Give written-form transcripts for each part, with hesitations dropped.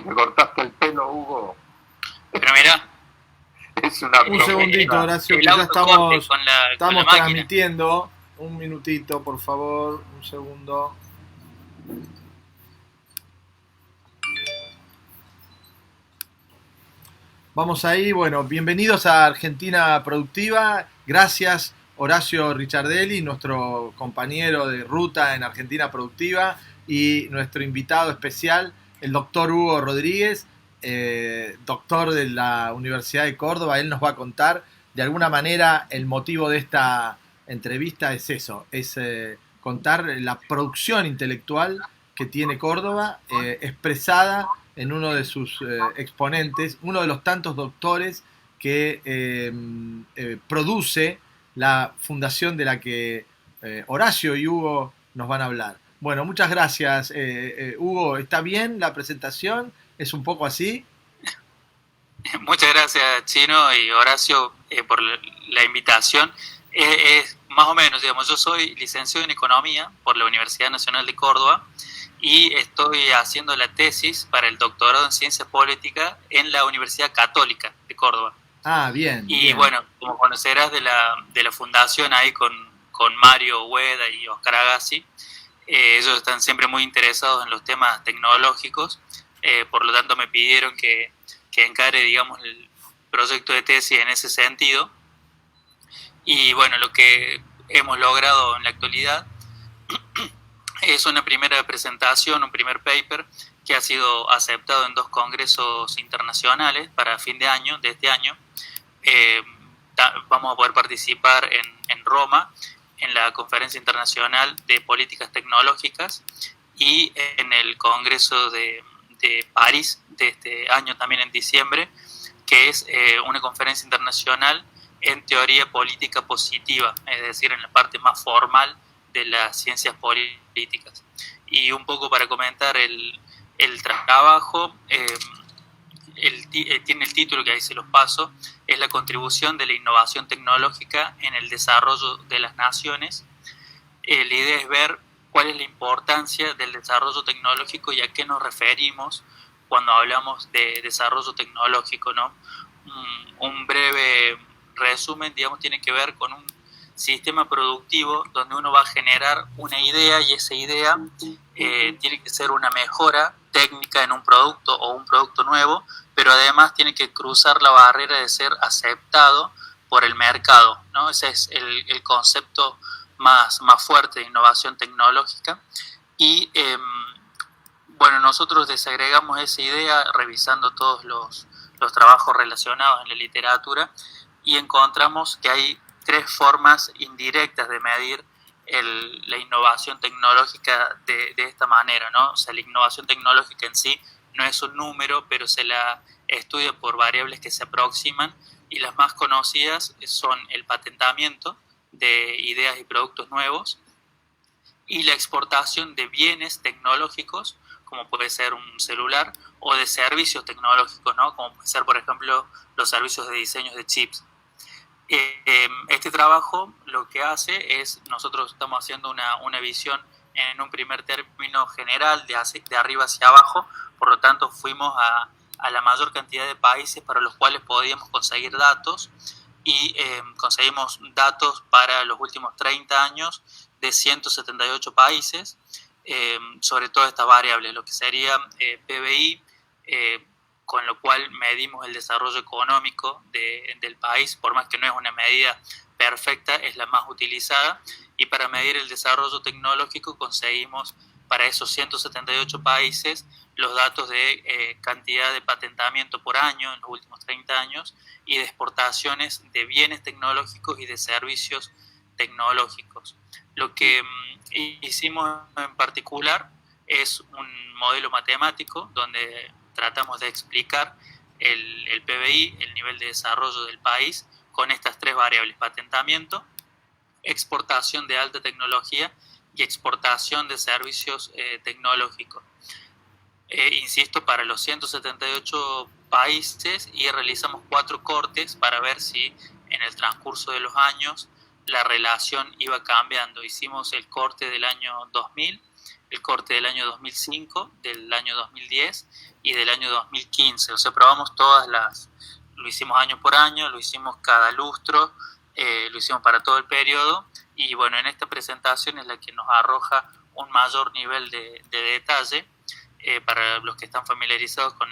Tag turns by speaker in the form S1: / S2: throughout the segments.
S1: te cortaste el pelo, Hugo.
S2: Pero mirá,
S1: Es una
S3: Un segundito, Horacio, que ya estamos transmitiendo. Un minutito, por favor, un segundo. Vamos ahí, bueno, bienvenidos a Argentina Productiva. Gracias, Horacio Richardelli, nuestro compañero de ruta en Argentina Productiva, y nuestro invitado especial, el doctor Hugo Rodríguez, doctor de la Universidad de Córdoba. Él nos va a contar, de alguna manera, el motivo de esta entrevista es eso, es contar la producción intelectual que tiene Córdoba, expresada en uno de sus exponentes, uno de los tantos doctores que produce la fundación de la que Horacio y Hugo nos van a hablar. Bueno, muchas gracias, Hugo. ¿Está bien la presentación? ¿Es un poco así?
S2: Muchas gracias, Chino y Horacio, por la invitación. Es más o menos, digamos, yo soy licenciado en Economía por la Universidad Nacional de Córdoba y estoy haciendo la tesis para el doctorado en Ciencias Políticas en la Universidad Católica de Córdoba.
S3: Ah, bien.
S2: Y
S3: bien.
S2: bueno, como conocerás de la fundación ahí con Mario Hueda y Oscar Agassi, ellos están siempre muy interesados en los temas tecnológicos, por lo tanto me pidieron que encare, digamos, el proyecto de tesis en ese sentido. Y bueno, lo que hemos logrado en la actualidad es una primera presentación, un primer paper que ha sido aceptado en 2 congresos internacionales para fin de año, de este año. Vamos a poder participar en Roma, en la Conferencia Internacional de Políticas Tecnológicas, y en el Congreso de París de este año, también en diciembre, que es una conferencia internacional en teoría política positiva, es decir, en la parte más formal de las ciencias políticas. Y un poco para comentar el trabajo, tiene el título que ahí se los paso, es la contribución de la innovación tecnológica en el desarrollo de las naciones. La idea es ver cuál es la importancia del desarrollo tecnológico y a qué nos referimos cuando hablamos de desarrollo tecnológico, ¿no? Un breve resumen, digamos, tiene que ver con un sistema productivo donde uno va a generar una idea, y esa idea tiene que ser una mejora técnica en un producto o un producto nuevo, pero además tiene que cruzar la barrera de ser aceptado por el mercado, ¿no? Ese es el concepto más fuerte de innovación tecnológica. Y bueno, nosotros desagregamos esa idea revisando todos los trabajos relacionados en la literatura, y encontramos que hay 3 formas indirectas de medir la innovación tecnológica de esta manera, ¿no? O sea, la innovación tecnológica en sí no es un número, pero se la estudia por variables que se aproximan, y las más conocidas son el patentamiento de ideas y productos nuevos y la exportación de bienes tecnológicos, como puede ser un celular, o de servicios tecnológicos, ¿no? Como puede ser, por ejemplo, los servicios de diseños de chips. Este trabajo lo que hace es, nosotros estamos haciendo una visión en un primer término general, de arriba hacia abajo, por lo tanto fuimos a la mayor cantidad de países para los cuales podíamos conseguir datos, y conseguimos datos para los últimos 30 años de 178 países, sobre todas estas variables, lo que sería PBI, con lo cual medimos el desarrollo económico del país, por más que no es una medida perfecta, es la más utilizada. Y para medir el desarrollo tecnológico conseguimos para esos 178 países los datos de cantidad de patentamiento por año en los últimos 30 años, y de exportaciones de bienes tecnológicos y de servicios tecnológicos. Lo que hicimos en particular es un modelo matemático donde tratamos de explicar el PBI, el nivel de desarrollo del país, con estas 3 variables: patentamiento, exportación de alta tecnología y exportación de servicios tecnológicos. Insisto, para los 178 países, y realizamos 4 cortes para ver si en el transcurso de los años la relación iba cambiando. Hicimos el corte del año 2000, el corte del año 2005, del año 2010 y del año 2015. O sea, probamos lo hicimos año por año, lo hicimos cada lustro, lo hicimos para todo el periodo, y bueno, en esta presentación es la que nos arroja un mayor nivel de detalle. Para los que están familiarizados con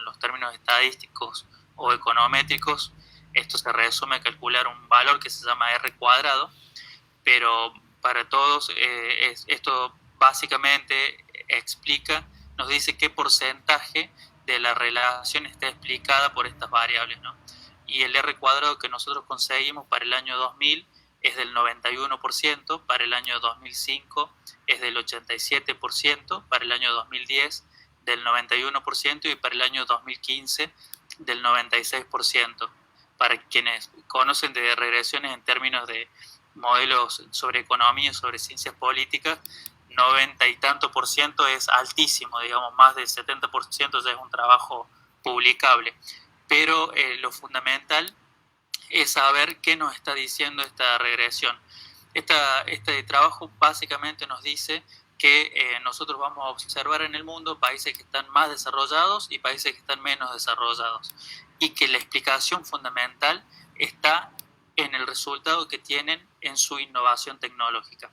S2: los términos estadísticos o econométricos, esto se resume a calcular un valor que se llama R cuadrado, pero para todos esto básicamente nos dice qué porcentaje de la relación está explicada por estas variables, ¿no? Y el R cuadrado que nosotros conseguimos para el año 2000 es del 91%, para el año 2005 es del 87%, para el año 2010 del 91% y para el año 2015 del 96%. Para quienes conocen de regresiones en términos de modelos sobre economía, sobre ciencias políticas, 90 y tanto por ciento es altísimo, digamos, más del 70% ya es un trabajo publicable. Pero lo fundamental es saber qué nos está diciendo esta regresión. Este trabajo básicamente nos dice que nosotros vamos a observar en el mundo países que están más desarrollados y países que están menos desarrollados, y que la explicación fundamental está en el resultado que tienen en su innovación tecnológica.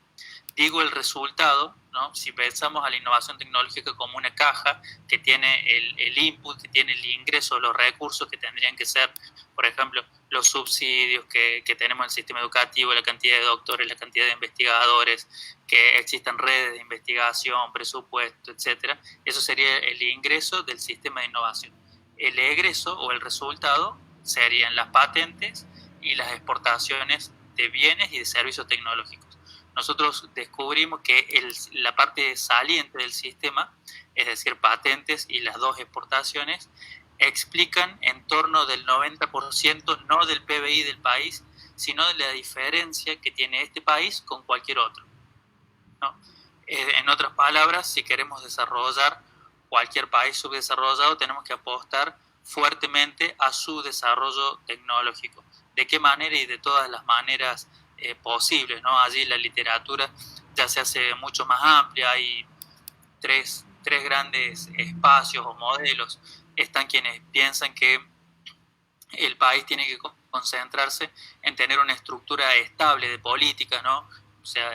S2: Digo el resultado, ¿no? Si pensamos a la innovación tecnológica como una caja que tiene el input, que tiene el ingreso, los recursos que tendrían que ser, por ejemplo, los subsidios que tenemos en el sistema educativo, la cantidad de doctores, la cantidad de investigadores, que existan redes de investigación, presupuesto, etcétera. Eso sería el ingreso del sistema de innovación. El egreso o el resultado serían las patentes y las exportaciones de bienes y de servicios tecnológicos. Nosotros descubrimos que la parte saliente del sistema, es decir, patentes y las dos exportaciones, explican en torno del 90%, no del PBI del país, sino de la diferencia que tiene este país con cualquier otro, ¿no? En otras palabras, si queremos desarrollar cualquier país subdesarrollado, tenemos que apostar fuertemente a su desarrollo tecnológico. ¿De qué manera? Y de todas las maneras posibles, ¿no? Allí la literatura ya se hace mucho más amplia, hay tres grandes espacios o modelos. Están quienes piensan que el país tiene que concentrarse en tener una estructura estable de políticas, ¿no? O sea,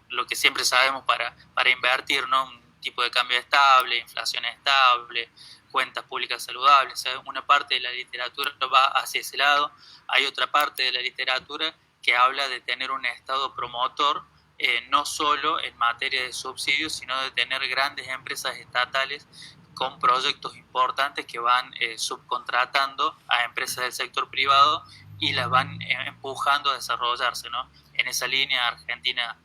S2: lo que siempre sabemos para invertir, ¿no? Un tipo de cambio estable, inflación estable, cuentas públicas saludables. O sea, una parte de la literatura va hacia ese lado. Hay otra parte de la literatura que habla de tener un Estado promotor, no solo en materia de subsidios, sino de tener grandes empresas estatales con proyectos importantes que van subcontratando a empresas del sector privado y las van empujando a desarrollarse, ¿no? En esa línea Argentina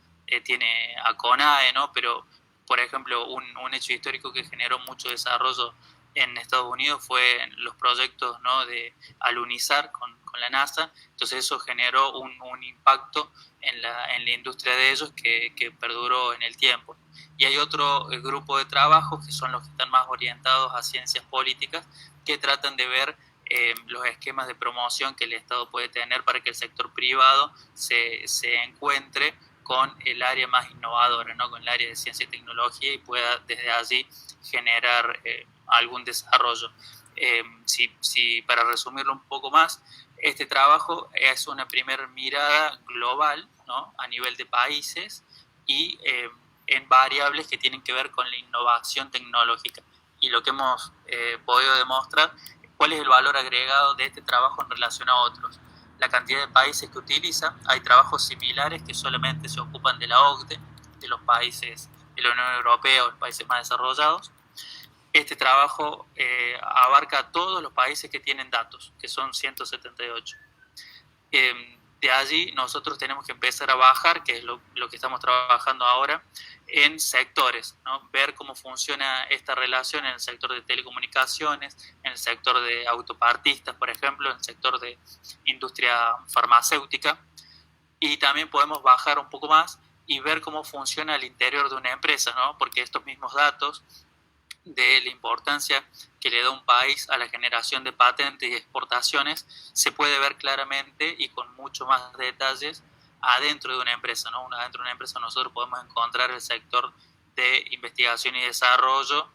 S2: tiene a CONAE, ¿no? Pero, por ejemplo, un hecho histórico que generó mucho desarrollo en Estados Unidos fue los proyectos, ¿no? De alunizar con la NASA. Entonces eso generó un impacto en la industria de ellos que perduró en el tiempo. Y hay otro grupo de trabajos que son los que están más orientados a ciencias políticas, que tratan de ver los esquemas de promoción que el Estado puede tener para que el sector privado se encuentre con el área más innovadora, ¿no? Con el área de ciencia y tecnología, y pueda desde allí generar algún desarrollo. Si para resumirlo un poco más, este trabajo es una primera mirada global, ¿no? A nivel de países y en variables que tienen que ver con la innovación tecnológica. Y lo que hemos podido demostrar, cuál es el valor agregado de este trabajo en relación a otros. La cantidad de países que utiliza, hay trabajos similares que solamente se ocupan de la OCDE, de los países de la Unión Europea o los países más desarrollados. Este trabajo abarca a todos los países que tienen datos, que son 178. De allí nosotros tenemos que empezar a bajar, que es lo que estamos trabajando ahora, en sectores, ¿no? Ver cómo funciona esta relación en el sector de telecomunicaciones, en el sector de autopartistas, por ejemplo, en el sector de industria farmacéutica, y también podemos bajar un poco más y ver cómo funciona al interior de una empresa, ¿no? Porque estos mismos datos de la importancia que le da un país a la generación de patentes y exportaciones se puede ver claramente y con mucho más detalles adentro de una empresa, ¿no? Adentro de una empresa nosotros podemos encontrar el sector de investigación y desarrollo,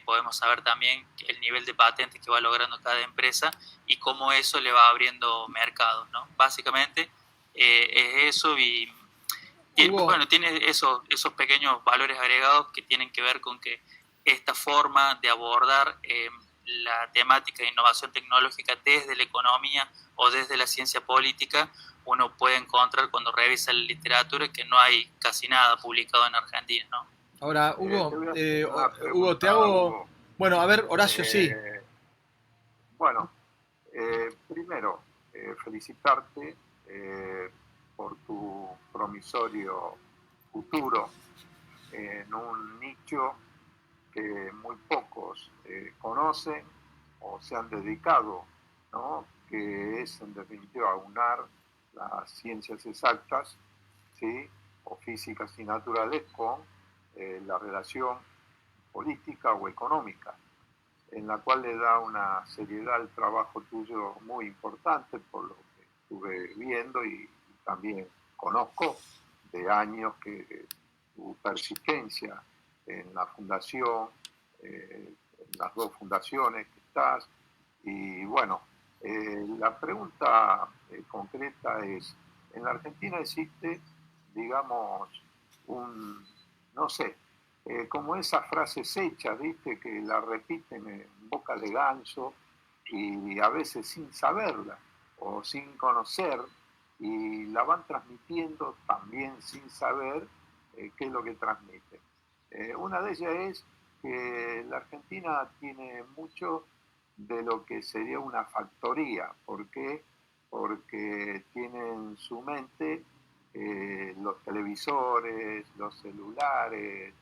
S2: podemos saber también el nivel de patentes que va logrando cada empresa y cómo eso le va abriendo mercados, ¿no? Básicamente es eso y tiene esos pequeños valores agregados que tienen que ver con que esta forma de abordar la temática de innovación tecnológica desde la economía o desde la ciencia política, uno puede encontrar cuando revisa la literatura que no hay casi nada publicado en Argentina, ¿no?
S3: Ahora, Hugo, Hugo, te
S1: pregunta,
S3: hago...
S1: Hugo.
S3: Bueno, a ver, Horacio, sí.
S1: Bueno, primero, felicitarte por tu promisorio futuro en un nicho que muy pocos conocen o se han dedicado, ¿no? Que es en definitiva aunar las ciencias exactas, ¿sí? O físicas y naturales con la relación política o económica, en la cual le da una seriedad al trabajo tuyo muy importante, por lo que estuve viendo y también conozco de años que tu persistencia en la fundación, en las dos fundaciones que estás. Y bueno, la pregunta concreta es, en la Argentina existe, digamos, no sé, como esas frases hechas, ¿viste? Que la repiten en boca de ganso y a veces sin saberla o sin conocer, y la van transmitiendo también sin saber qué es lo que transmite. Una de ellas es que la Argentina tiene mucho de lo que sería una factoría. ¿Por qué? Porque tiene en su mente los televisores, los celulares,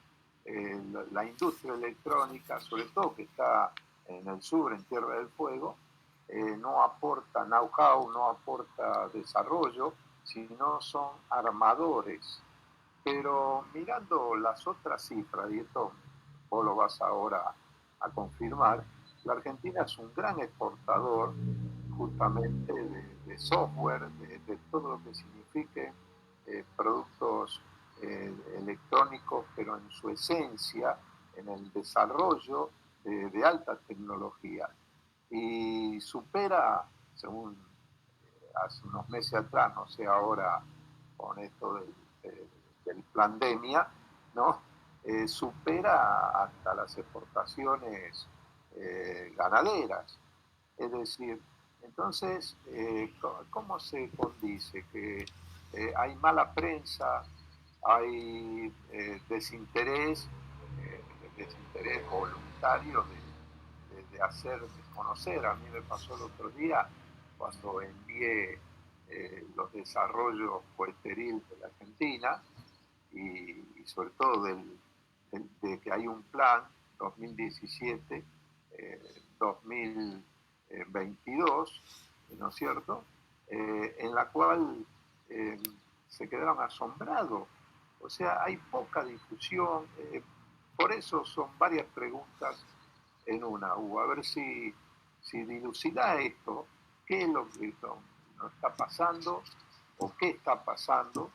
S1: la industria electrónica, sobre todo que está en el sur, en Tierra del Fuego, no aporta know-how, no aporta desarrollo, sino son armadores. Pero mirando las otras cifras, y esto vos lo vas ahora a confirmar, la Argentina es un gran exportador justamente de software, de todo lo que signifique productos electrónicos, pero en su esencia, en el desarrollo de alta tecnología. Y supera, según hace unos meses atrás, no sé ahora con esto del pandemia, ¿no? Supera hasta las exportaciones ganaderas. Es decir, entonces, ¿cómo se condice? Que hay mala prensa, hay desinterés voluntario de hacer desconocer. A mí me pasó el otro día cuando envié los desarrollos puerteriles de la Argentina y sobre todo de que hay un plan 2017-2022, ¿no es cierto?, en la cual se quedaron asombrados. O sea, hay poca difusión. Por eso son varias preguntas en una, Hugo. A ver si dilucida esto, qué es lo que nos está pasando o qué está pasando,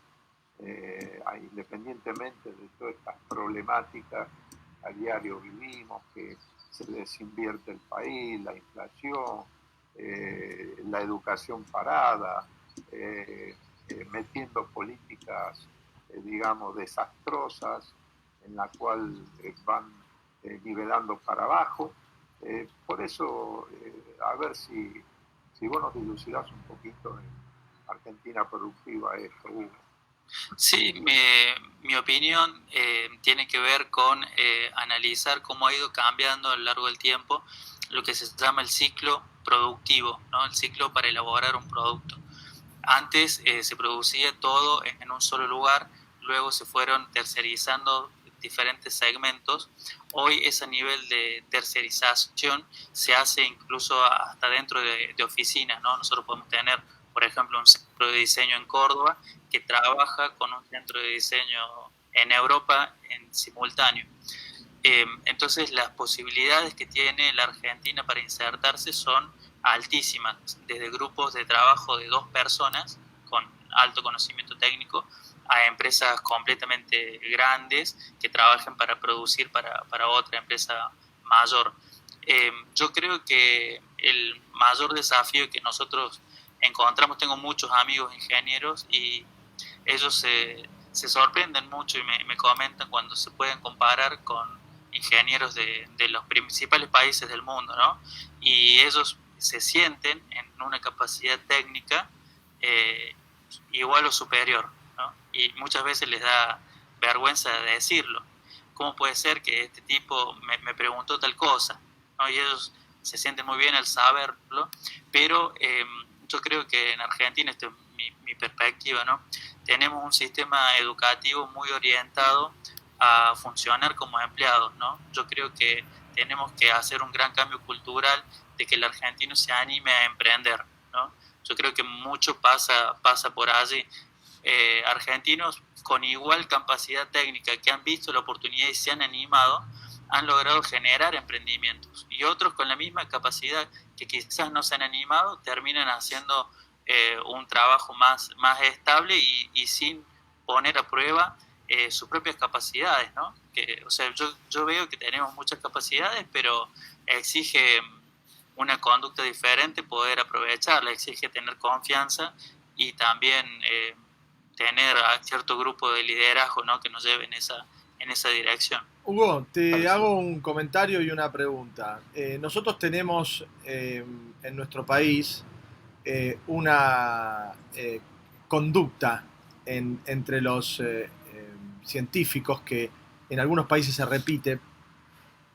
S1: independientemente de todas estas problemáticas a diario vivimos, que se desinvierte el país, la inflación, la educación parada, metiendo políticas, digamos, desastrosas, en la cual van nivelando para abajo. Por eso, a ver si vos nos dilucidás un poquito en Argentina Productiva esto, Hugo.
S2: Sí, mi opinión tiene que ver con analizar cómo ha ido cambiando a lo largo del tiempo lo que se llama el ciclo productivo, ¿no? El ciclo para elaborar un producto. Antes se producía todo en un solo lugar, luego se fueron tercerizando diferentes segmentos. Hoy ese nivel de tercerización se hace incluso hasta dentro de oficinas, ¿no? Nosotros podemos tener, por ejemplo, un centro de diseño en Córdoba que trabaja con un centro de diseño en Europa en simultáneo. Entonces las posibilidades que tiene la Argentina para insertarse son altísimas, desde grupos de trabajo de 2 personas con alto conocimiento técnico a empresas completamente grandes que trabajan para producir para otra empresa mayor. Yo creo que el mayor desafío que nosotros encontramos, tengo muchos amigos ingenieros y ellos se sorprenden mucho y me comentan cuando se pueden comparar con ingenieros de los principales países del mundo, ¿no? Y ellos se sienten en una capacidad técnica igual o superior, ¿no? Y muchas veces les da vergüenza de decirlo. ¿Cómo puede ser que este tipo me preguntó tal cosa, ¿no? Y ellos se sienten muy bien al saberlo, pero yo creo que en Argentina, esto es mi perspectiva, ¿no? Tenemos un sistema educativo muy orientado a funcionar como empleados, ¿no? Yo creo que tenemos que hacer un gran cambio cultural de que el argentino se anime a emprender, ¿no? Yo creo que mucho pasa por allí. Argentinos con igual capacidad técnica que han visto la oportunidad y se han animado, han logrado generar emprendimientos, y otros con la misma capacidad que quizás no se han animado terminan haciendo un trabajo más estable y sin poner a prueba sus propias capacidades, ¿no? O sea, yo veo que tenemos muchas capacidades, pero exige una conducta diferente poder aprovecharla, exige tener confianza y también tener a cierto grupo de liderazgo, ¿no? Que nos lleve en esa dirección.
S3: Hugo, te hago un comentario y una pregunta. Nosotros tenemos en nuestro país una conducta entre los científicos que en algunos países se repite,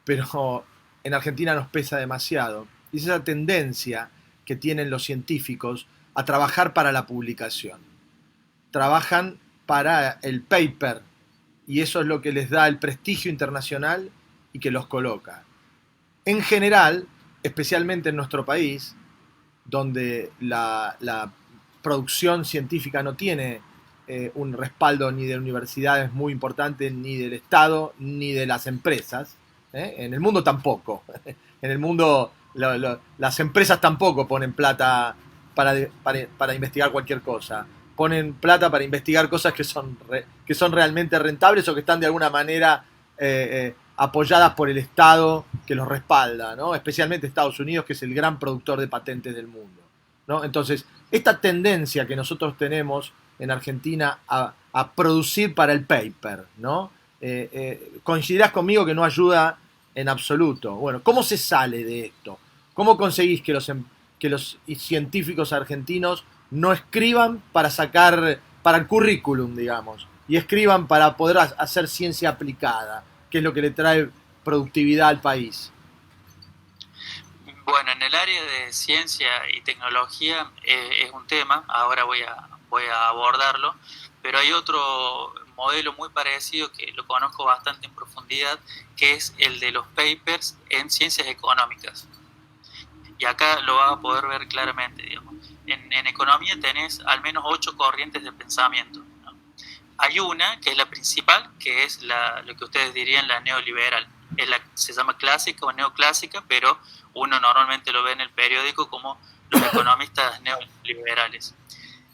S3: pero en Argentina nos pesa demasiado. Y es esa tendencia que tienen los científicos a trabajar para la publicación. Trabajan para el paper, y eso es lo que les da el prestigio internacional y que los coloca. En general, especialmente en nuestro país, donde la producción científica no tiene un respaldo ni de universidades muy importantes, ni del Estado, ni de las empresas. En el mundo tampoco. En el mundo las empresas tampoco ponen plata para investigar cualquier cosa. Ponen plata para investigar cosas que son realmente rentables o que están de alguna manera apoyadas por el Estado que los respalda, ¿no? Especialmente Estados Unidos, que es el gran productor de patentes del mundo, ¿no? Entonces, esta tendencia que nosotros tenemos en Argentina a producir para el paper, ¿no? Coincidirás conmigo que no ayuda en absoluto. Bueno, ¿cómo se sale de esto? ¿Cómo conseguís que los científicos argentinos no escriban para el currículum, digamos, y escriban para poder hacer ciencia aplicada, que es lo que le trae productividad al país?
S2: Bueno, en el área de ciencia y tecnología es un tema, ahora voy a abordarlo, pero hay otro modelo muy parecido que lo conozco bastante en profundidad, que es el de los papers en ciencias económicas. Y acá lo vas a poder ver claramente, digamos. En economía tenés al menos 8 corrientes de pensamiento, ¿no? Hay una que es la principal, que es lo que ustedes dirían la neoliberal. Se llama clásica o neoclásica, pero uno normalmente lo ve en el periódico como los economistas neoliberales.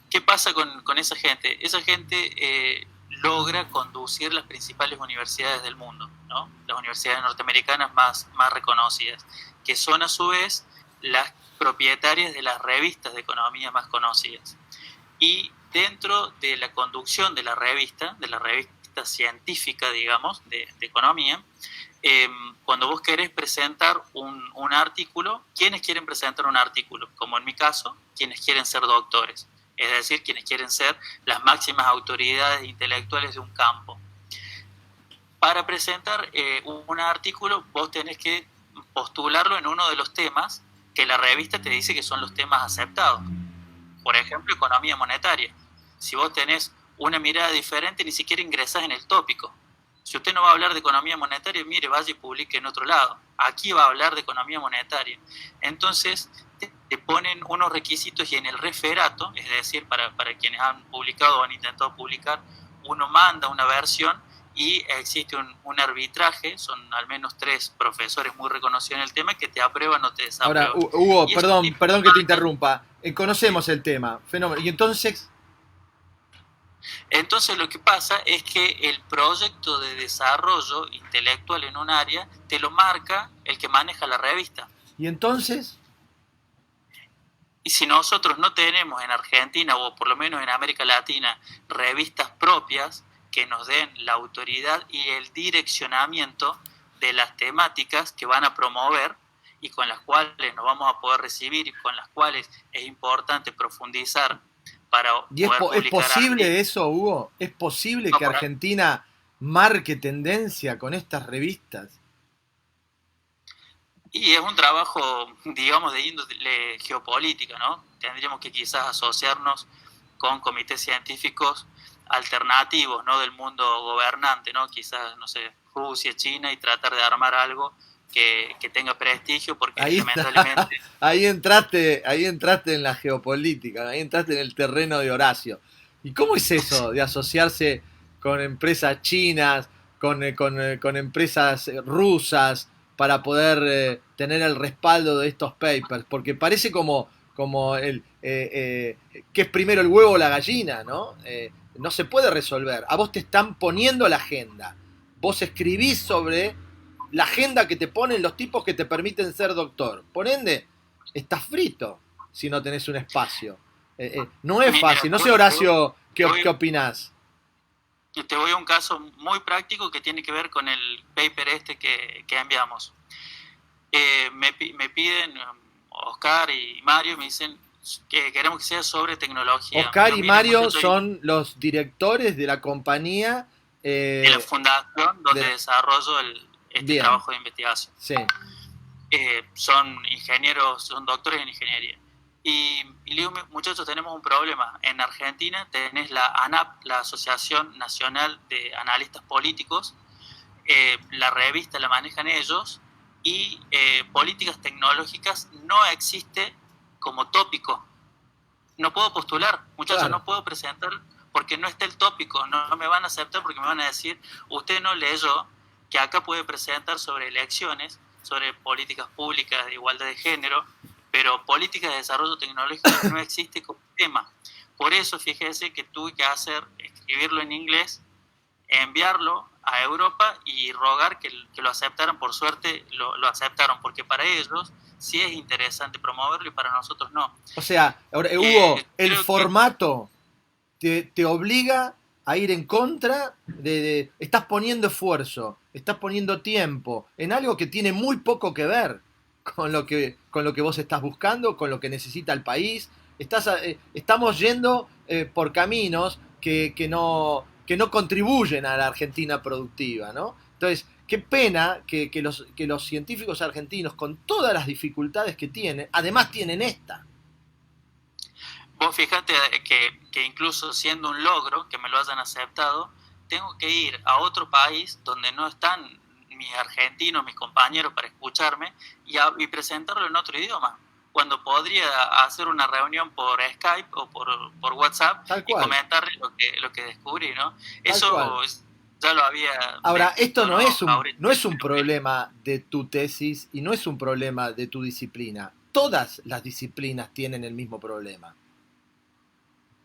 S2: ¿Qué pasa con esa gente? Esa gente logra conducir las principales universidades del mundo, ¿no? Las universidades norteamericanas más reconocidas, que son a su vez las propietarias de las revistas de economía más conocidas. Y dentro de la conducción de la revista científica, digamos, de economía, cuando vos querés presentar un artículo, ¿quiénes quieren presentar un artículo? Como en mi caso, quienes quieren ser doctores, es decir, quienes quieren ser las máximas autoridades intelectuales de un campo. Para presentar un artículo, vos tenés que postularlo en uno de los temas que la revista te dice que son los temas aceptados. Por ejemplo, economía monetaria. Si vos tenés una mirada diferente, ni siquiera ingresás en el tópico. Si usted no va a hablar de economía monetaria, mire, vaya y publique en otro lado. Aquí va a hablar de economía monetaria. Entonces, te ponen unos requisitos y en el referato, es decir, para quienes han publicado o han intentado publicar, uno manda una versión y existe un arbitraje, son al menos 3 profesores muy reconocidos en el tema que te aprueban o te desaprueban.
S3: Ahora, Hugo, perdón que te interrumpa. Conocemos el tema, fenómeno. Y entonces,
S2: Entonces lo que pasa es que el proyecto de desarrollo intelectual en un área te lo marca el que maneja la revista.
S3: Y entonces,
S2: Y si nosotros no tenemos en Argentina, o por lo menos en América Latina, revistas propias que nos den la autoridad y el direccionamiento de las temáticas que van a promover y con las cuales nos vamos a poder recibir y con las cuales es importante profundizar para
S3: ¿y
S2: poder
S3: es
S2: publicar
S3: posible
S2: arte.
S3: eso, Hugo? ¿Es posible
S2: No,
S3: que Argentina marque tendencia con estas revistas?
S2: y es un trabajo, digamos, de índole geopolítica, ¿no? Tendríamos que quizás asociarnos con comités científicos alternativos, ¿no? Del mundo gobernante, ¿no? Quizás, no sé, Rusia, China, y tratar de armar algo que tenga prestigio, porque
S3: Ahí está,
S2: lamentablemente...
S3: ahí entraste en la geopolítica, ahí entraste en el terreno de Horacio. ¿Y cómo es eso de asociarse con empresas chinas, con empresas rusas, para poder tener el respaldo de estos papers? Porque parece como que es primero el huevo o la gallina, ¿no? No se puede resolver. A vos te están poniendo la agenda. Vos escribís sobre la agenda que te ponen los tipos que te permiten ser doctor. Por ende, estás frito si no tenés un espacio. No es
S2: Mira,
S3: fácil. No sé, Horacio,
S2: te voy,
S3: qué opinás.
S2: te voy a un caso muy práctico que tiene que ver con el paper este que enviamos. Me piden, Oscar y Mario, me dicen que queremos que sea sobre tecnología.
S3: Oscar
S2: Digo,
S3: y
S2: miren,
S3: Mario
S2: muchachos,
S3: son los directores de la compañía.
S2: de la fundación donde
S3: De,
S2: desarrollo este
S3: bien,
S2: trabajo de investigación.
S3: sí.
S2: Son ingenieros, son doctores en ingeniería. Y le digo, muchachos, tenemos un problema. En Argentina tenés la ANAP, la Asociación Nacional de Analistas Políticos, la revista la manejan ellos, y políticas tecnológicas no existe como tópico. No puedo postular, muchachos,
S3: Claro.
S2: no puedo presentar porque no está el tópico, no me van a aceptar porque me van a decir, usted no leyó que acá puede presentar sobre elecciones, sobre políticas públicas de igualdad de género, pero políticas de desarrollo tecnológico no existe como tema. Por eso, fíjese que tuve que escribirlo en inglés, enviarlo a Europa y rogar que lo aceptaran. Por suerte lo aceptaron, porque para ellos sí es interesante promoverlo y para nosotros no.
S3: O sea, Hugo, el
S2: Creo que
S3: formato te obliga a ir en contra estás poniendo esfuerzo, estás poniendo tiempo en algo que tiene muy poco que ver con lo que vos estás buscando, con lo que necesita el país. Estamos yendo por caminos que no contribuyen a la Argentina productiva, ¿no? Entonces, qué pena que los científicos argentinos, con todas las dificultades que tienen, además tienen esta.
S2: vos fíjate que incluso siendo un logro que me lo hayan aceptado, tengo que ir a otro país donde no están mis argentinos, mis compañeros para escucharme y presentarlo en otro idioma, cuando podría hacer una reunión por Skype o por WhatsApp
S3: Tal
S2: y
S3: cual,
S2: comentarle lo que descubrí, ¿no?
S3: tal cual.
S2: Eso ya lo había
S3: Ahora, esto
S2: descrito, ¿no?
S3: no es
S2: Ahorita,
S3: un problema de tu tesis y no es un problema de tu disciplina. Todas las disciplinas tienen el mismo problema.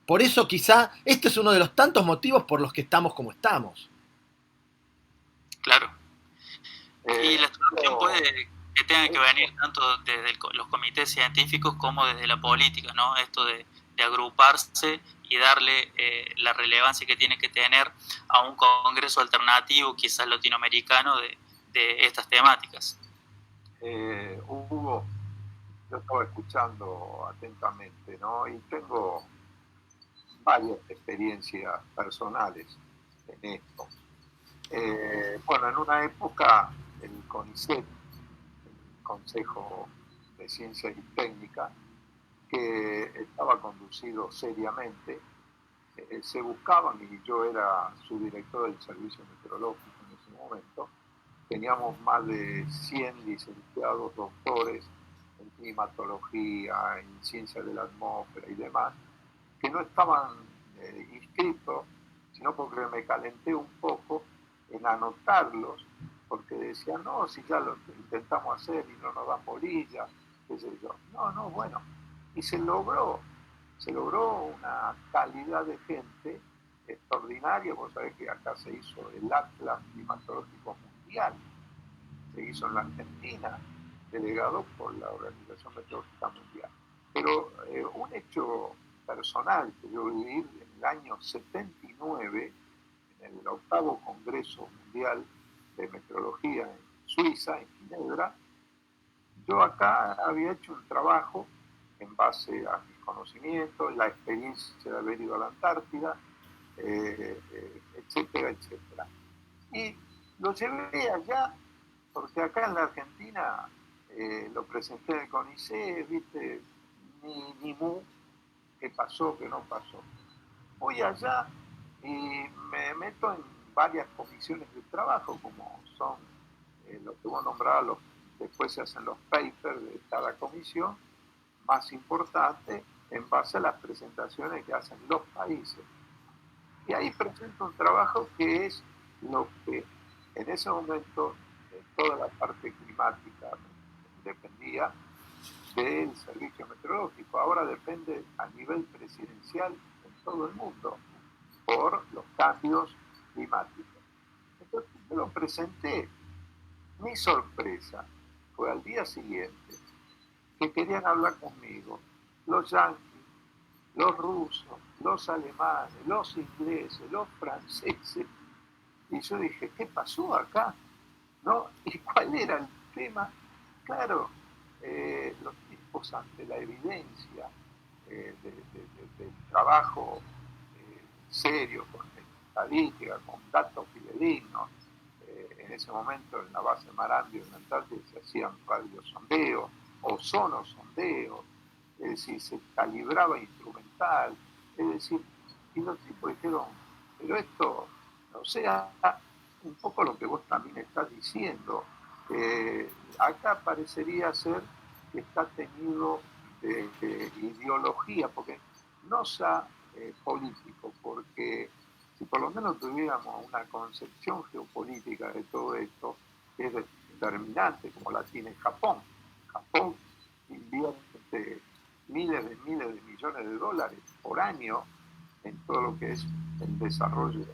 S3: Por eso quizá este es uno de los tantos motivos por los que estamos como estamos.
S2: claro. Y la solución
S1: Pero,
S2: puede que tenga que venir tanto desde los comités científicos como desde la política, ¿no? Esto de agruparse y darle la relevancia que tiene que tener a un congreso alternativo, quizás latinoamericano, de estas temáticas.
S1: Hugo, yo estaba escuchando atentamente, ¿no? Y tengo varias experiencias personales en esto. Bueno, en una época el CONICET, el Consejo de Ciencia y Técnica, que estaba conducido seriamente, se buscaban, y yo era subdirector del servicio meteorológico en ese momento, teníamos más de 100 licenciados, doctores en climatología, en ciencia de la atmósfera y demás, que no estaban inscritos, sino porque me calenté un poco en anotarlos, porque decían, no, si ya lo intentamos hacer y no nos dan bolilla, qué sé yo. No, bueno, y se logró una calidad de gente extraordinaria. Vos sabés que acá se hizo el Atlas Climatológico Mundial, se hizo en la Argentina, delegado por la Organización Meteorológica Mundial. Pero un hecho personal que yo viví en el año 79, en el 8º Congreso Mundial de Meteorología en Suiza, en Ginebra, yo acá había hecho un trabajo en base a mis conocimientos, la experiencia de haber ido a la Antártida, etcétera, etcétera. Y lo llevé allá, porque acá en la Argentina lo presenté en el CONICET, viste, ni mu, qué pasó, qué no pasó. Voy allá y me meto en varias comisiones de trabajo, como son los que vos nombrabas, después se hacen los papers de cada comisión, más importante, en base a las presentaciones que hacen los países. Y ahí presento un trabajo que es lo que en ese momento toda la parte climática dependía del servicio meteorológico. Ahora depende a nivel presidencial en todo el mundo por los cambios climáticos. Entonces yo lo presenté. Mi sorpresa fue al día siguiente que querían hablar conmigo los yanquis, los rusos, los alemanes, los ingleses, los franceses. Y yo dije, ¿qué pasó acá? ¿No? ¿Y cuál era el tema? Claro, los tipos ante la evidencia del trabajo serio, con estadística, con datos fidedignos. En ese momento en la base Marambio en la Antártida se hacían radiosondeos, ozonosondeos, es decir, se calibraba instrumental, es decir, y los tipos dijeron, pero esto, o sea, un poco lo que vos también estás diciendo, acá parecería ser que está teñido de ideología, porque no sea político, porque si por lo menos tuviéramos una concepción geopolítica de todo esto, que es determinante, como la tiene Japón. Japón invierte miles de millones de dólares por año en todo lo que es el desarrollo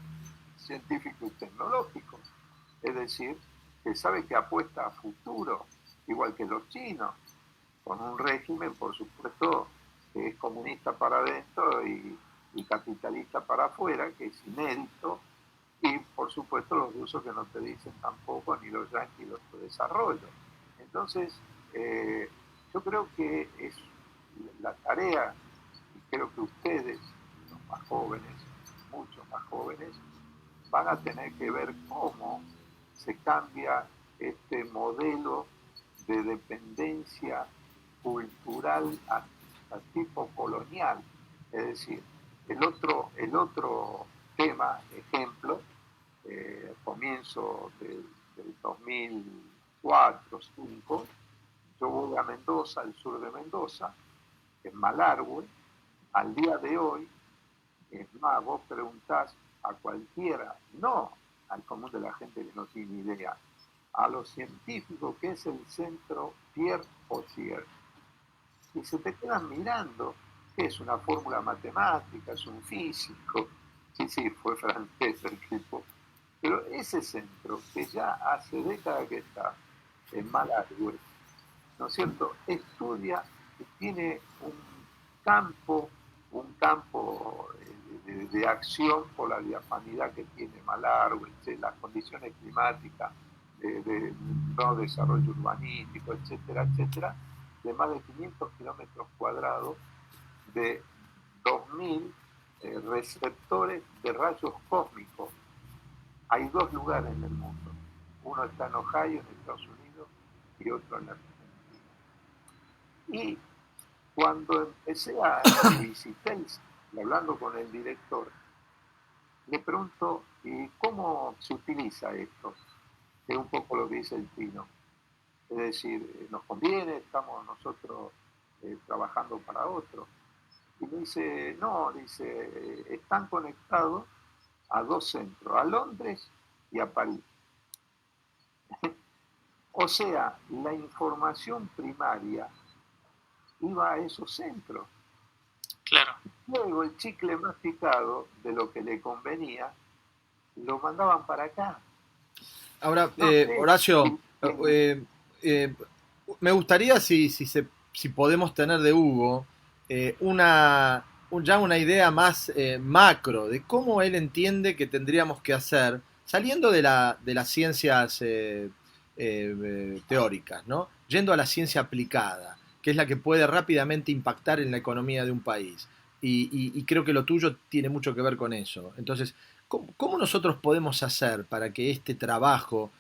S1: científico y tecnológico. Es decir, que sabe que apuesta a futuro, igual que los chinos, con un régimen, por supuesto, que es comunista para adentro y capitalista para afuera, que es inédito, y por supuesto los rusos que no te dicen tampoco, ni los yanquis los de desarrollo. Entonces, yo creo que es la tarea, y creo que ustedes, los más jóvenes, muchos más jóvenes, van a tener que ver cómo se cambia este modelo de dependencia cultural a tipo colonial. Es decir, el otro tema, ejemplo, comienzo del 2004-2005, yo voy a Mendoza, al sur de Mendoza, en Malargüe. Al día de hoy, es más, vos preguntás a cualquiera, no al común de la gente que no tiene idea, a los científicos, que es el centro Pierre Pottier, y se te quedan mirando, que es una fórmula matemática, es un físico, sí, fue francés el tipo, pero ese centro, que ya hace décadas que está en Malargüe, ¿no es cierto?, estudia y tiene campo, un campo de acción por la diafanidad que tiene Malargüe, las condiciones climáticas, de no desarrollo urbanístico, etcétera, etcétera, de más de 500 kilómetros cuadrados, de 2.000 receptores de rayos cósmicos. Hay dos lugares en el mundo. Uno está en Ohio, en Estados Unidos, y otro en Argentina. Y cuando empecé a visitar, hablando con el director, le pregunto, ¿y cómo se utiliza esto? Es un poco lo que dice el Pino. Es decir, ¿nos conviene? ¿Estamos nosotros trabajando para otros? Y me dice, no, dice, están conectados a dos centros, a Londres y a París. O sea, la información primaria iba a esos centros.
S2: Claro.
S1: luego el chicle masticado de lo que le convenía lo mandaban para acá.
S3: Ahora,
S1: No sé.
S3: Horacio, me gustaría si podemos tener de Hugo ya una idea más macro de cómo él entiende que tendríamos que hacer, saliendo de las ciencias teóricas, ¿no? Yendo a la ciencia aplicada, que es la que puede rápidamente impactar en la economía de un país. Y creo que lo tuyo tiene mucho que ver con eso. Entonces, ¿cómo nosotros podemos hacer para que este trabajo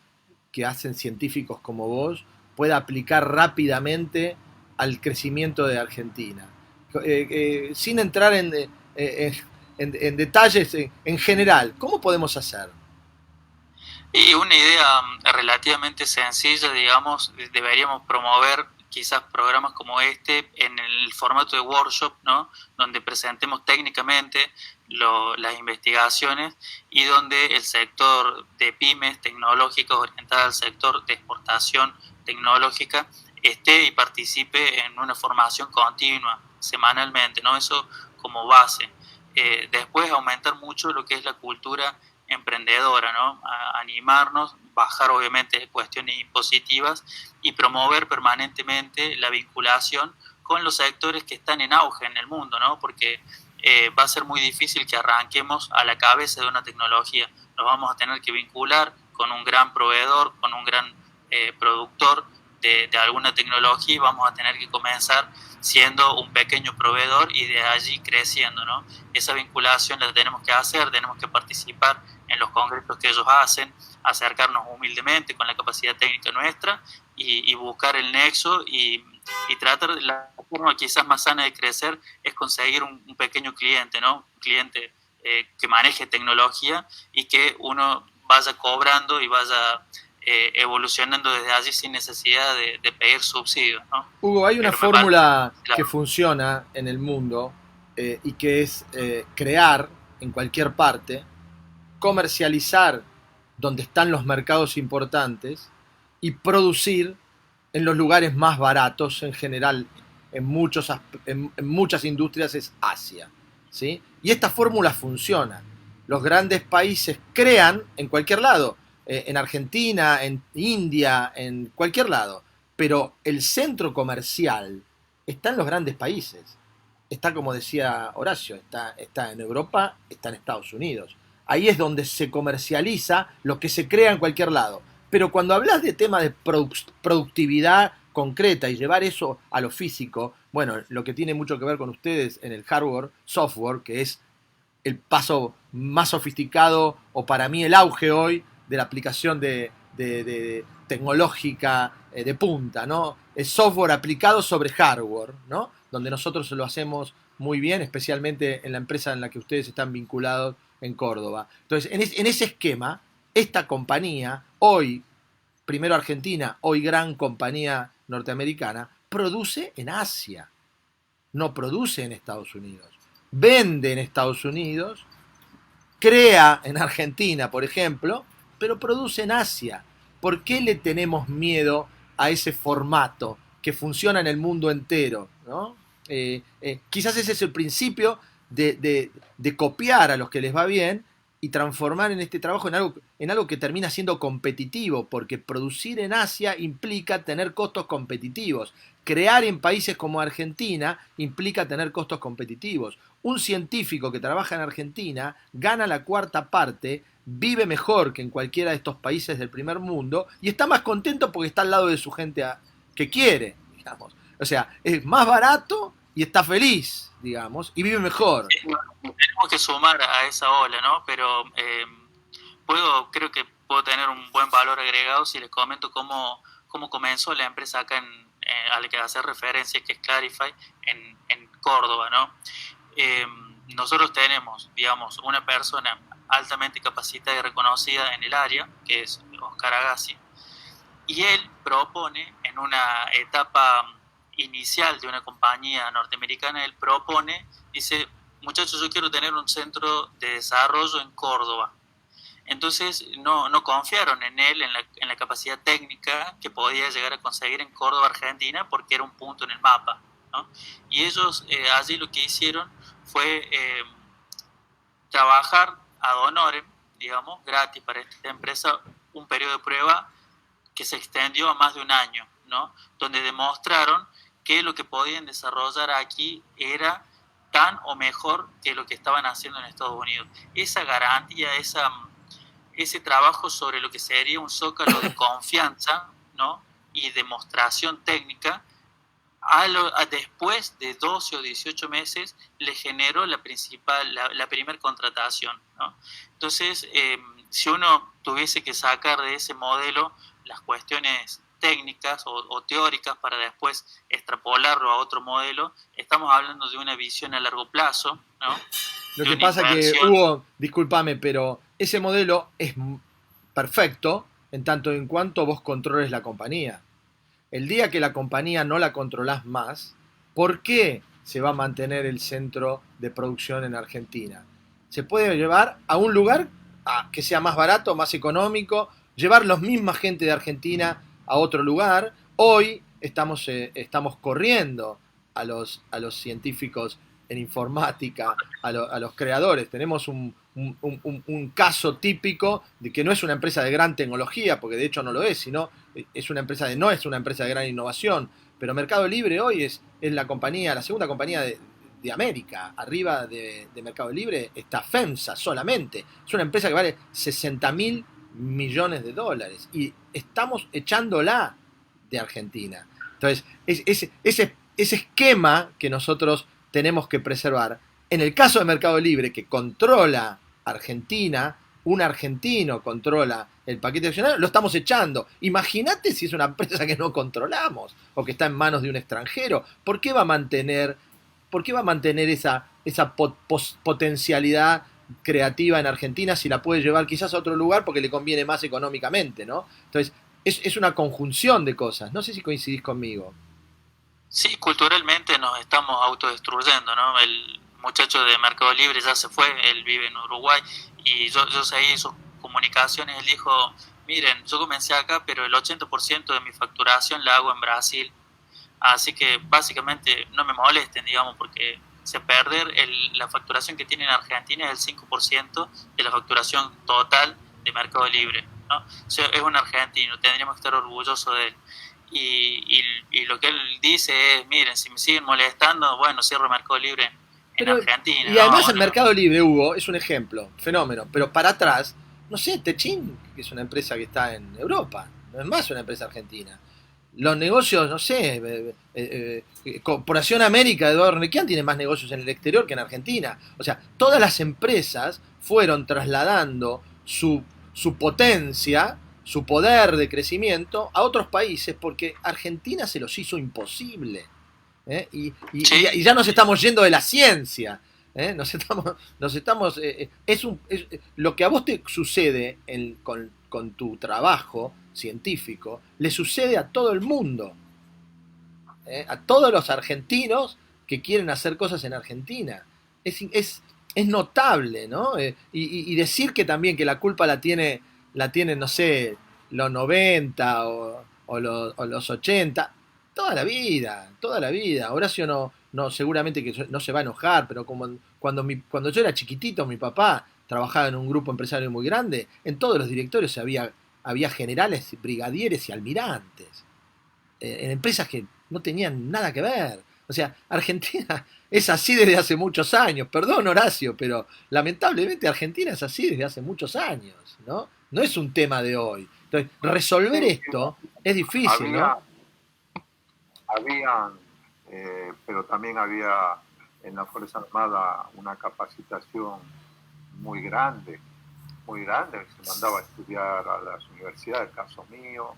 S3: que hacen científicos como vos pueda aplicar rápidamente al crecimiento de Argentina? Sin entrar en detalles en general, ¿cómo podemos hacer?
S2: Y una idea relativamente sencilla, digamos, deberíamos promover quizás programas como este en el formato de workshop, ¿no? Donde presentemos técnicamente las investigaciones y donde el sector de pymes tecnológicas orientadas al sector de exportación tecnológica esté y participe en una formación continua semanalmente, ¿no? Eso como base. Después aumentar mucho lo que es la cultura emprendedora, ¿no? Animarnos, bajar obviamente cuestiones impositivas y promover permanentemente la vinculación con los sectores que están en auge en el mundo, ¿no? Porque va a ser muy difícil que arranquemos a la cabeza de una tecnología. Nos vamos a tener que vincular con un gran proveedor, con un gran productor de alguna tecnología y vamos a tener que comenzar siendo un pequeño proveedor y de allí creciendo, ¿no? Esa vinculación la tenemos que hacer, tenemos que participar en los congresos que ellos hacen, acercarnos humildemente con la capacidad técnica nuestra y buscar el nexo y tratar de la forma quizás más sana de crecer es conseguir un pequeño cliente, ¿no? Un cliente que maneje tecnología y que uno vaya cobrando y vaya evolucionando desde allí sin necesidad de pedir subsidios, ¿no?
S3: Hugo, hay una fórmula que funciona en el mundo y que es crear en cualquier parte, comercializar donde están los mercados importantes y producir en los lugares más baratos en general, en muchas industrias es Asia, ¿sí? Y esta fórmula funciona. Los grandes países crean en cualquier lado, en Argentina, en India, en cualquier lado, pero el centro comercial está en los grandes países. Está, como decía Horacio, está en Europa, está en Estados Unidos. Ahí es donde se comercializa lo que se crea en cualquier lado. Pero cuando hablas de temas de productividad concreta y llevar eso a lo físico, bueno, lo que tiene mucho que ver con ustedes en el hardware, software, que es el paso más sofisticado o para mí el auge hoy de la aplicación de tecnológica de punta, ¿no? Es software aplicado sobre hardware, ¿no? Donde nosotros lo hacemos muy bien, especialmente en la empresa en la que ustedes están vinculados en Córdoba. Entonces, en ese esquema, esta compañía, hoy, primero argentina, hoy gran compañía norteamericana, produce en Asia, no produce en Estados Unidos. Vende en Estados Unidos, crea en Argentina, por ejemplo, pero produce en Asia. ¿Por qué le tenemos miedo a ese formato que funciona en el mundo entero, ¿no? Quizás ese es el principio de copiar a los que les va bien y transformar en este trabajo en algo que termina siendo competitivo, porque producir en Asia implica tener costos competitivos. Crear en países como Argentina implica tener costos competitivos. Un científico que trabaja en Argentina gana la cuarta parte, vive mejor que en cualquiera de estos países del primer mundo y está más contento porque está al lado de su gente que quiere, digamos. O sea, es más barato y está feliz, digamos, y vive mejor.
S2: Tenemos que sumar a esa ola, ¿no? Pero creo que puedo tener un buen valor agregado si les comento cómo comenzó la empresa acá a la que hace referencia, que es Clarify, en Córdoba, ¿no? Nosotros tenemos, digamos, una persona altamente capacitada y reconocida en el área, que es Oscar Agassi, y él propone en una etapa inicial de una compañía norteamericana, él propone, dice, muchachos, yo quiero tener un centro de desarrollo en Córdoba. Entonces no confiaron en él, en la capacidad técnica que podía llegar a conseguir en Córdoba, Argentina, porque era un punto en el mapa. ¿no? Y ellos allí lo que hicieron fue trabajar ad honorem, digamos, gratis para esta empresa, un periodo de prueba que se extendió a más de un año, ¿no? Donde demostraron que lo que podían desarrollar aquí era tan o mejor que lo que estaban haciendo en Estados Unidos. Esa garantía, ese trabajo sobre lo que sería un zócalo de confianza, ¿no? Y demostración técnica, después de 12 o 18 meses le generó la primera contratación, ¿no? Entonces, si uno tuviese que sacar de ese modelo las cuestiones técnicas o teóricas para después extrapolarlo a otro modelo, estamos hablando de una visión a largo plazo, ¿no?
S3: Lo que pasa que, Hugo, discúlpame, pero ese modelo es perfecto en tanto en cuanto vos controles la compañía. El día que la compañía no la controlás más, ¿por qué se va a mantener el centro de producción en Argentina? Se puede llevar a un lugar que sea más barato, más económico, llevar la misma gente de Argentina a otro lugar. Hoy estamos corriendo a los científicos en informática, a los creadores. Tenemos un caso típico de que no es una empresa de gran tecnología, porque de hecho no lo es, sino es una empresa no es una empresa de gran innovación, pero Mercado Libre hoy es la segunda compañía de América. Arriba de Mercado Libre está FEMSA solamente. Es una empresa que vale 60.000 millones de dólares y estamos echándola de Argentina. Entonces, ese esquema que nosotros tenemos que preservar. En el caso de Mercado Libre, que controla Argentina, un argentino controla el paquete accionario, lo estamos echando. Imagínate si es una empresa que no controlamos o que está en manos de un extranjero. ¿Por qué va a mantener esa potencialidad creativa en Argentina si la puede llevar quizás a otro lugar porque le conviene más económicamente, ¿no? Entonces, es una conjunción de cosas. No sé si coincidís conmigo.
S2: Sí, culturalmente nos estamos autodestruyendo, ¿no? El muchacho de Mercado Libre ya se fue, él vive en Uruguay, y yo seguí sus comunicaciones, él dijo, miren, yo comencé acá, pero el 80% de mi facturación la hago en Brasil, así que básicamente no me molesten, digamos, porque perder la facturación que tiene en Argentina es el 5% de la facturación total de Mercado Libre, ¿no? O sea, es un argentino, tendríamos que estar orgullosos de él. Y lo que él dice es, miren, si me siguen molestando, bueno, cierro Mercado Libre en Argentina.
S3: Y además el Mercado Libre, Hugo, es un ejemplo, fenómeno, pero para atrás, no sé, Techin, que es una empresa que está en Europa, no es más una empresa argentina. Los negocios, no sé, Corporación América de Eduardo Nequian tiene más negocios en el exterior que en Argentina. O sea, todas las empresas fueron trasladando su potencia, su poder de crecimiento a otros países porque Argentina se los hizo imposible. Y ya nos estamos yendo de la ciencia. Lo que a vos te sucede con tu trabajo científico, le sucede a todo el mundo. A todos los argentinos que quieren hacer cosas en Argentina. Es notable, ¿no? Y decir que también que la culpa la tienen, no sé, los 90 o los 80, toda la vida. Horacio no seguramente que no se va a enojar, pero cuando yo era chiquitito, mi papá trabajaba en un grupo empresario muy grande, en todos los directorios había generales, brigadieres y almirantes, en empresas que no tenían nada que ver. O sea, Argentina es así desde hace muchos años. Perdón, Horacio, pero lamentablemente Argentina es así desde hace muchos años, ¿no? No es un tema de hoy. Entonces, resolver esto es difícil, ¿no?
S1: Pero también había en la Fuerza Armada una capacitación muy grande. Se mandaba a estudiar a las universidades, caso mío,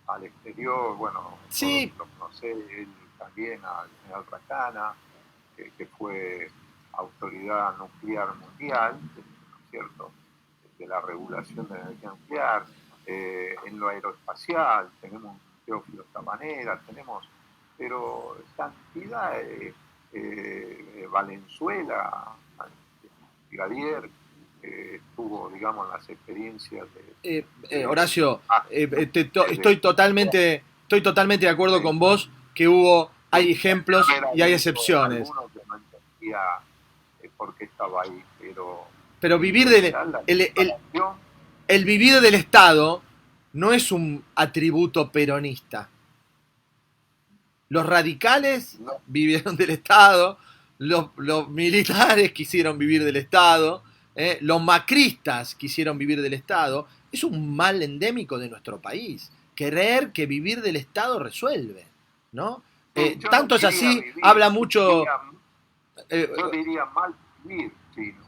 S1: al exterior, bueno,
S3: sí.
S1: Lo conocí él también, al general Racana, que fue autoridad nuclear mundial, ¿no es cierto?, de la regulación de la energía nuclear. En lo aeroespacial tenemos un Teófilo Tabanera, pero cantidad Valenzuela, brigadier, tuvo, digamos, las experiencias de
S3: Horacio, estoy totalmente de acuerdo con vos que hubo hay ejemplos y hay excepciones.
S1: Algunos que no entendía por qué estaba ahí,
S3: pero vivir
S1: comparación,
S3: el vivir del Estado no es un atributo peronista. Los radicales
S1: no,
S3: vivieron del Estado, los militares quisieron vivir del Estado, los macristas quisieron vivir del Estado. Es un mal endémico de nuestro país. Creer que vivir del Estado resuelve, ¿no?
S1: yo
S3: Tanto
S1: no
S3: es
S1: quería
S3: así,
S1: vivir,
S3: habla mucho...
S1: yo diría mal vivir, chino,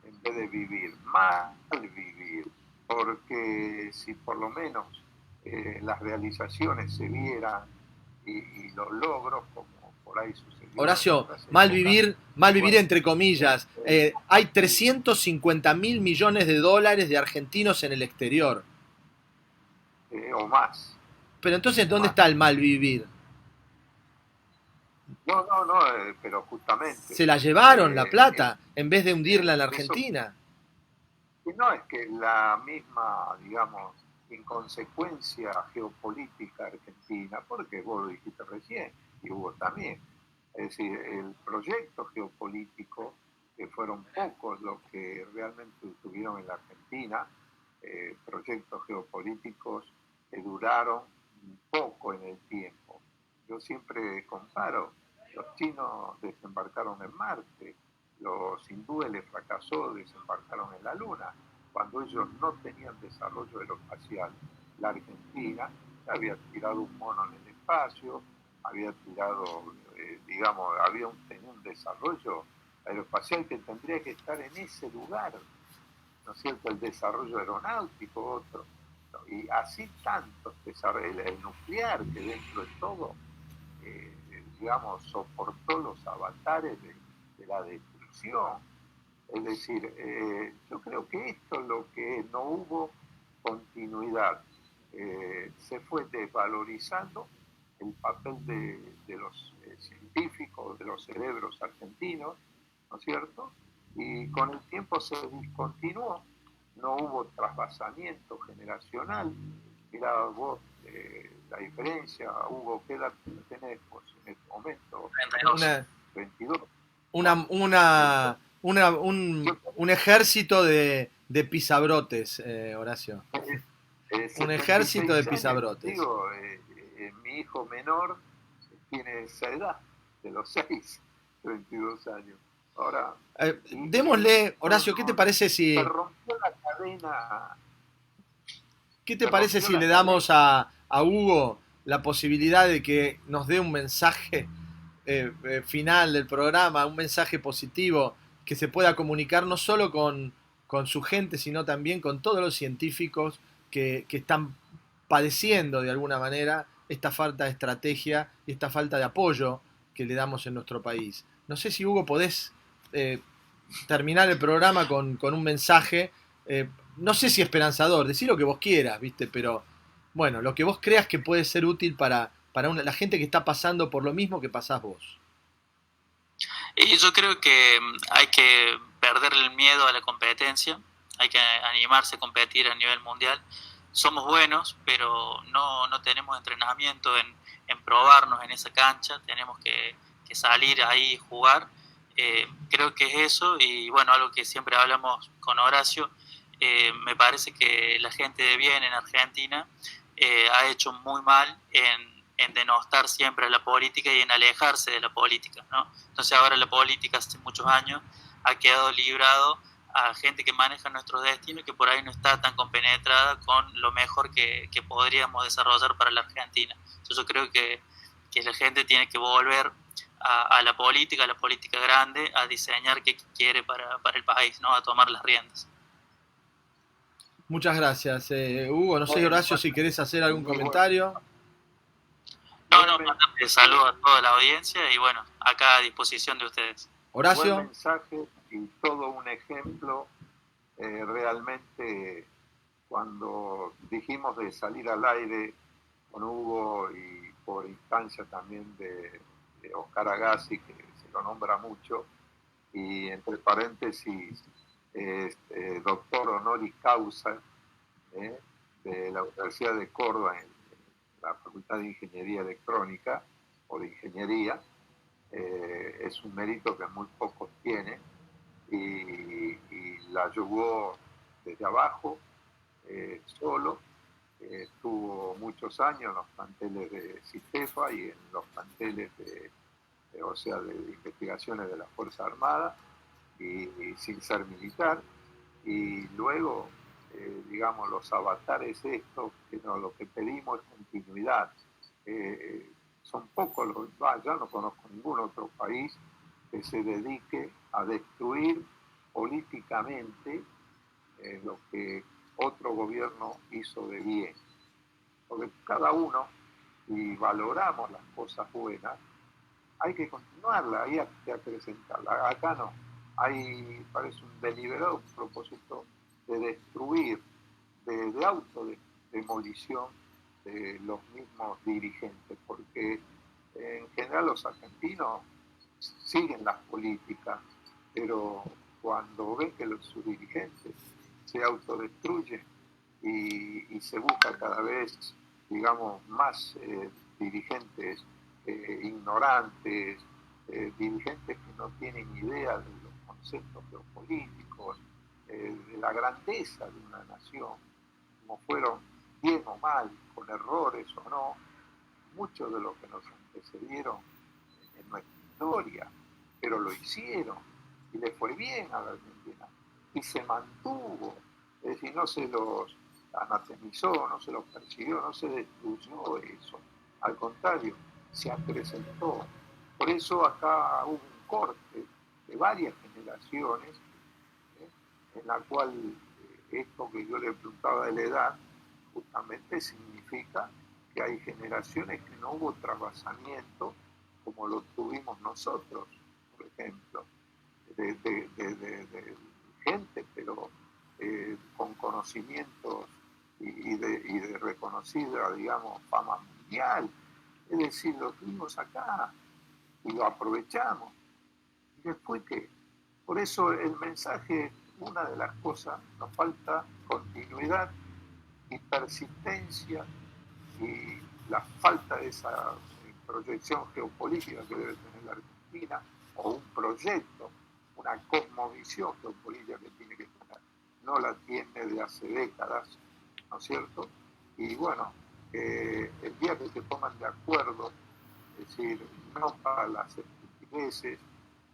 S1: en vez de vivir, mal vivir, porque si por lo menos las realizaciones se vieran y los logros, como por ahí sucedió en
S3: Horacio,
S1: otras
S3: mal
S1: épocas,
S3: vivir
S1: bueno,
S3: entre comillas. Hay 350.000 millones de dólares de argentinos en el exterior.
S1: o más,
S3: Pero entonces,
S1: o
S3: ¿dónde
S1: más.
S3: está el mal vivir?
S1: No, pero justamente,
S3: Se la llevaron la
S1: eh,
S3: plata en vez de hundirla en la
S1: eso,
S3: Argentina.
S1: y no es que la misma, digamos, inconsecuencia geopolítica argentina, porque vos lo dijiste recién, y Hugo también, es decir, el proyecto geopolítico, que fueron pocos los que realmente tuvieron en la Argentina, proyectos geopolíticos que duraron poco en el tiempo. Yo siempre comparo, los chinos desembarcaron en Marte, los hindúes les fracasó, desembarcaron en la Luna, cuando ellos no tenían desarrollo aeroespacial. La Argentina había tirado un mono en el espacio, había tirado, digamos, tenía un desarrollo aeroespacial que tendría que estar en ese lugar, ¿no es cierto? El desarrollo aeronáutico, otro. Y así tantos desarrollos, el nuclear, que dentro de todo, digamos, soportó los avatares de la destrucción. Es decir, yo creo que esto es lo que no hubo continuidad. Se fue desvalorizando el papel de los científicos, de los cerebros argentinos, ¿no es cierto? Y con el tiempo se discontinuó, no hubo trasvasamiento generacional. Mirá vos la diferencia, Hugo, ¿qué edad tenés vos en este momento?
S2: 32.
S1: 22.
S3: Un ejército de pisabrotes, Horacio. Un ejército de
S1: 76 años,
S3: pisabrotes.
S1: digo, mi hijo menor tiene esa edad, de los 6, 32 años. Ahora,
S3: Démosle, Horacio, ¿qué te parece
S1: se
S3: si...
S1: rompió la cadena.
S3: ¿Qué te
S1: Se
S3: parece
S1: rompió
S3: si
S1: la
S3: le
S1: cadena.
S3: damos a Hugo la posibilidad de que nos dé un mensaje final del programa, un mensaje positivo que se pueda comunicar no solo con su gente, sino también con todos los científicos que están padeciendo de alguna manera esta falta de estrategia y esta falta de apoyo que le damos en nuestro país? No sé si, Hugo, podés terminar el programa con un mensaje, no sé si esperanzador, decí lo que vos quieras, ¿viste? Pero bueno, lo que vos creas que puede ser útil para la gente que está pasando por lo mismo que pasás vos.
S2: Y yo creo que hay que perder el miedo a la competencia, hay que animarse a competir a nivel mundial. Somos buenos, pero no tenemos entrenamiento en probarnos en esa cancha, tenemos que salir ahí y jugar. Creo que es eso, y bueno, algo que siempre hablamos con Horacio, me parece que la gente de bien en Argentina ha hecho muy mal en denostar siempre a la política y en alejarse de la política, ¿no? Entonces ahora la política hace muchos años ha quedado librado a gente que maneja nuestros destinos y que por ahí no está tan compenetrada con lo mejor que podríamos desarrollar para la Argentina. Entonces yo creo que la gente tiene que volver a la política grande, a diseñar qué quiere para el país, ¿no? A tomar las riendas.
S3: Muchas gracias, Hugo. No sé, Horacio, si querés hacer algún comentario.
S2: No, mandarle saludos a toda la audiencia y bueno, acá a disposición de ustedes.
S3: Horacio.
S1: Buen mensaje y todo un ejemplo. Realmente, cuando dijimos de salir al aire con Hugo y por instancia también de Oscar Agassi, que se lo nombra mucho, y entre paréntesis, doctor honoris causa de la Universidad de Córdoba en la Facultad de Ingeniería Electrónica, o de ingeniería. Es un mérito que muy pocos tienen y la llevó desde abajo, solo. Estuvo muchos años en los planteles de CITEFA y en los planteles de investigaciones de la Fuerza Armada y sin ser militar. Y luego, digamos, los avatares estos, que lo que pedimos es continuidad. Son pocos ya no conozco ningún otro país que se dedique a destruir políticamente lo que otro gobierno hizo de bien. Porque cada uno, si valoramos las cosas buenas, hay que continuarla, hay que acrecentarla. Acá no. Hay, parece un deliberado propósito de destruir, de autodemolición de los mismos dirigentes, porque en general los argentinos siguen las políticas, pero cuando ven que sus dirigentes se autodestruyen y se busca cada vez, digamos, más dirigentes ignorantes, dirigentes que no tienen idea de los conceptos geopolíticos, de la grandeza de una nación, como fueron bien o mal, con errores o no, muchos de los que nos antecedieron en nuestra historia, pero lo hicieron y le fue bien a la Argentina y se mantuvo, es decir, no se los anatemizó, no se los persiguió, no se destruyó eso, al contrario, se acrecentó. Por eso acá hubo un corte de varias generaciones, en la cual esto que yo le preguntaba de la edad, justamente significa que hay generaciones que no hubo trasvasamiento como lo tuvimos nosotros, por ejemplo, de gente, pero con conocimientos y de reconocida, digamos, fama mundial. Es decir, lo tuvimos acá y lo aprovechamos. ¿Y después qué? Por eso el mensaje, una de las cosas, nos falta continuidad y persistencia y la falta de esa proyección geopolítica que debe tener la Argentina, o un proyecto, una cosmovisión geopolítica que tiene que tener. No la tiene de hace décadas, ¿no es cierto? Y bueno, el día que se pongan de acuerdo, es decir, no para las estupideces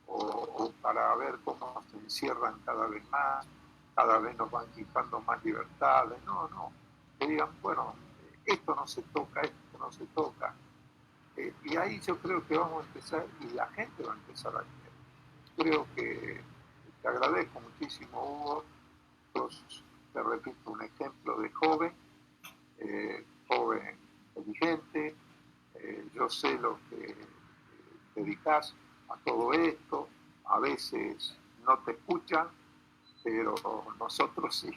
S1: o para ver cómo se encierran cada vez más, cada vez nos van quitando más libertades, no, que digan, bueno, esto no se toca, esto no se toca. Y ahí yo creo que vamos a empezar, y la gente va a empezar a ver. Creo que te agradezco muchísimo, Hugo. Te repito, un ejemplo de joven inteligente. Yo sé lo que dedicas a todo esto. A veces no te escuchan, pero nosotros sí.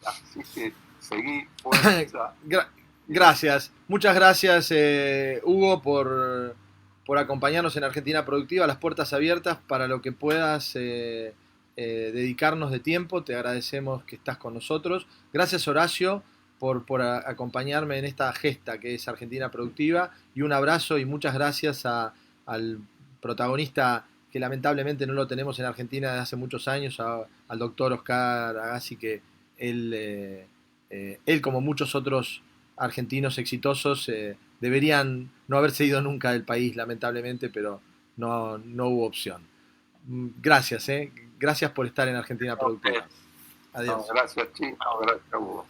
S1: Así que seguí fuerza.
S3: Gracias, muchas gracias, Hugo, por acompañarnos en Argentina Productiva, las puertas abiertas para lo que puedas dedicarnos de tiempo. Te agradecemos que estás con nosotros. Gracias, Horacio, por acompañarme en esta gesta que es Argentina Productiva, y un abrazo y muchas gracias al protagonista que lamentablemente no lo tenemos en Argentina desde hace muchos años, al doctor Oscar Agassi, que él como muchos otros argentinos exitosos deberían no haberse ido nunca del país, lamentablemente, pero no hubo opción. Gracias, gracias por estar en Argentina Productiva.
S1: Adiós. No, gracias, Chino, gracias, Hugo.